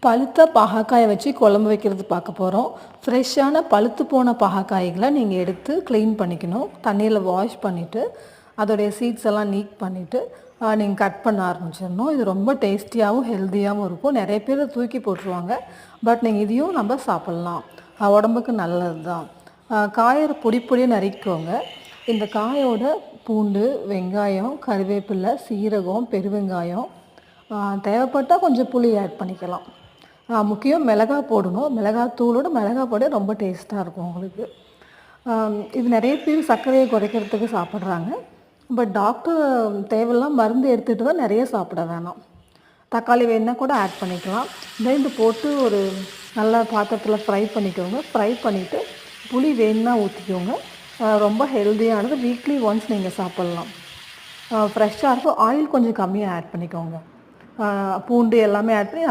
பழுத்த பாகக்காய வச்சு குழம்பு வைக்கிறது பார்க்க போகிறோம். ஃப்ரெஷ்ஷான பழுத்து போன பாகக்காய்களை நீங்கள் எடுத்து க்ளீன் பண்ணிக்கணும். தண்ணியில் வாஷ் பண்ணிவிட்டு அதோடைய சீட்ஸ் எல்லாம் நீக் பண்ணிவிட்டு நீங்கள் கட் பண்ண ஆரம்பிச்சிடணும். இது ரொம்ப டேஸ்டியாகவும் ஹெல்த்தியாகவும் இருக்கும். நிறைய பேர் தூக்கி போட்டுருவாங்க. பட் நீங்கள் இதையும் நம்ம சாப்பிட்லாம். உடம்புக்கு நல்லது தான். காயை பொடி பொடியாக நறுக்கிக்கோங்க. இந்த காயோட பூண்டு, வெங்காயம், கருவேப்பிலை, சீரகம், பெருவெங்காயம், தேவைப்பட்டால் கொஞ்சம் புளி ஆட் பண்ணிக்கலாம். முக்கியம் மிளகாய் போடணும். மிளகாத்தூளோட மிளகாய் பொடி ரொம்ப டேஸ்ட்டாக இருக்கும் உங்களுக்கு. இது நிறைய பேர் சர்க்கரையை குறைக்கிறதுக்கு சாப்பிட்றாங்க. பட் டாக்டர் தேவையில்லாம் மருந்து எடுத்துகிட்டு தான் நிறைய சாப்பிட வேணாம். தக்காளி வேணுன்னா கூட ஆட் பண்ணிக்கலாம். இது போட்டு ஒரு நல்ல பாத்திரத்தில் ஃப்ரை பண்ணிக்கோங்க. ஃப்ரை பண்ணிவிட்டு புளி வேணுன்னா ஊற்றிக்கோங்க. ரொம்ப ஹெல்த்தியானது. வீக்லி ஒன்ஸ் நீங்கள் சாப்பிட்லாம். ஃப்ரெஷ்ஷாக இருக்கும். ஆயில் கொஞ்சம் கம்மியாக ஆட் பண்ணிக்கோங்க. பூண்டு எல்லாமே ஆட் பண்ணி